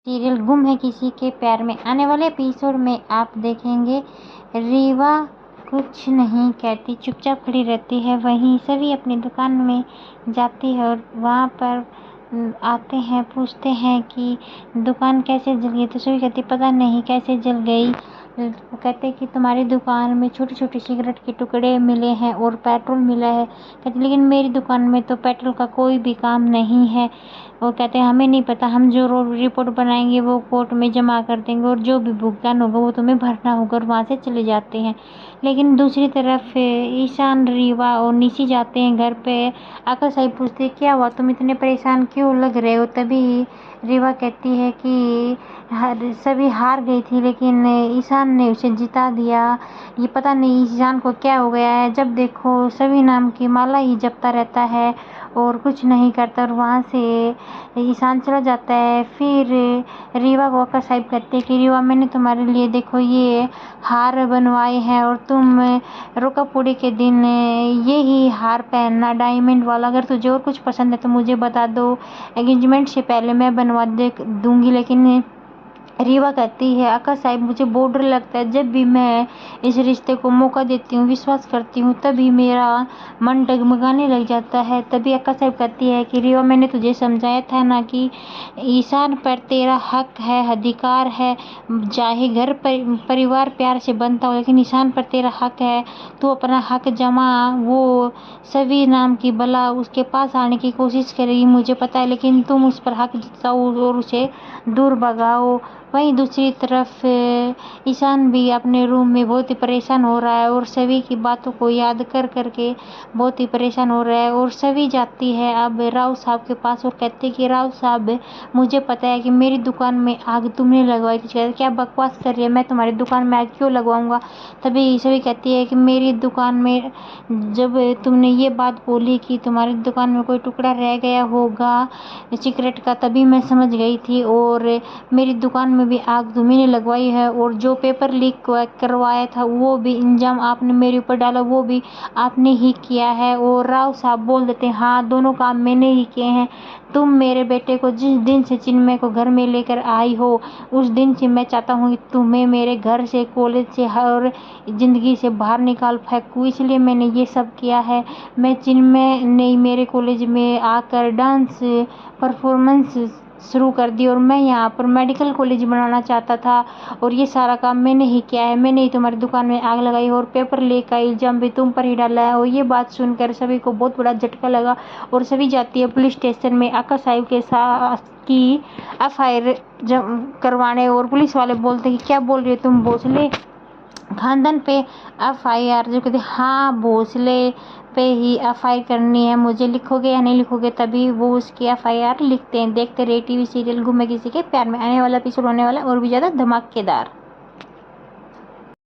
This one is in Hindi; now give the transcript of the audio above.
सीरियल गुम है किसी के प्यार में। आने वाले एपिसोड में आप देखेंगे रीवा कुछ नहीं कहती, चुपचाप खड़ी रहती है। वहीं सभी अपनी दुकान में जाती है और वहाँ पर आते हैं, पूछते हैं कि दुकान कैसे जल गई। तो सभी कहती पता नहीं कैसे जल गई। वो कहते कि तुम्हारी दुकान में छोटे छोटे सिगरेट के टुकड़े मिले हैं और पेट्रोल मिला है। कहते लेकिन मेरी दुकान में तो पेट्रोल का कोई भी काम नहीं है। वो कहते हैं हमें नहीं पता, हम जो रिपोर्ट बनाएंगे वो कोर्ट में जमा कर देंगे और जो भी भुगतान होगा वो तुम्हें भरना होगा, और वहाँ से चले जाते हैं। लेकिन दूसरी तरफ ईशान, रीवा और निशी जाते हैं घर पे। आकर साहिब पूछते क्या हुआ, तुम इतने परेशान क्यों लग रहे हो। तभी रीवा कहती है कि सभी हार गई थी लेकिन ईशान ने उसे जिता दिया। ये पता नहीं ईशान को क्या हो गया है, जब देखो सभी नाम की माला ही जपता रहता है और कुछ नहीं करता। और वहाँ से ईशान चला जाता है। फिर रीवा को आकर साहिब कहते हैं कि रीवा मैंने तुम्हारे लिए देखो ये हार बनवाए हैं और तुम रोका पूड़ी के दिन ये ही हार पहनना डायमंड वाला। अगर तुझे और कुछ पसंद है तो मुझे बता दो, एंगेजमेंट से पहले मैं बनवा दूंगी। लेकिन रीवा कहती है आका साहिब मुझे बहुत डर लगता है, जब भी मैं इस रिश्ते को मौका देती हूँ, विश्वास करती हूँ, तभी मेरा मन डगमगाने लग जाता है। तभी आका साहिब कहती है कि रीवा मैंने तुझे समझाया था ना कि ईशान पर तेरा हक है, अधिकार है, चाहे घर परिवार प्यार से बनता हो लेकिन ईशान पर तेरा हक है। तू अपना हक जमा, वो सभी नाम की बला उसके पास आने की कोशिश करेगी मुझे पता है, लेकिन तुम उस पर हक जताओ और उसे दूर भगाओ। वहीं दूसरी तरफ ईशान भी अपने रूम में बहुत ही परेशान हो रहा है और सभी की बातों को याद कर करके बहुत ही परेशान हो रहा है। और सभी जाती है अब राव साहब के पास और कहते कि राव साहब मुझे पता है कि मेरी दुकान में आग तुमने लगवाई थी। क्या बकवास कर रही है, मैं तुम्हारी दुकान में आग क्यों लगवाऊंगा। तभी सभी कहती है कि मेरी दुकान में जब तुमने ये बात बोली कि तुम्हारी दुकान में कोई टुकड़ा रह गया होगा सिगरेट का, तभी मैं समझ गई थी और मेरी दुकान में भी आग तुम्ही ने लगवाई है और जो पेपर लीक करवाया था वो भी इंजाम आपने मेरे ऊपर डाला, वो भी आपने ही किया है। और राव साहब बोल देते हैं हाँ दोनों काम मैंने ही किए हैं। तुम मेरे बेटे को जिस दिन से चिन्मय को घर में लेकर आई हो उस दिन से मैं चाहता हूँ कि तुम्हें मेरे घर से, कॉलेज से और ज़िंदगी से बाहर निकाल फेंकूँ, इसलिए मैंने ये सब किया है। मैं चिन्मय ने मेरे कॉलेज में आकर डांस परफॉर्मेंस शुरू कर दी और मैं यहाँ पर मेडिकल कॉलेज बनाना चाहता था और ये सारा काम मैंने ही किया है। मैंने ही तुम्हारी दुकान में आग लगाई और पेपर लीक का इल्ज़ाम भी तुम पर ही डाला है। और ये बात सुनकर सभी को बहुत बड़ा झटका लगा और सभी जाती है पुलिस स्टेशन में आका साहिब के साथ की FIR करवाने। और पुलिस वाले बोलते कि क्या बोल रही हो तुम, भोसले खानदान पे FIR। जो कहते हाँ भोसले पे ही FIR करनी है, मुझे लिखोगे या नहीं लिखोगे। तभी वो उसकी FIR लिखते हैं। देखते रहे टीवी सीरियल गुम है किसी के प्यार में। आने वाला एपिसोड होने वाला और भी ज़्यादा धमाकेदार।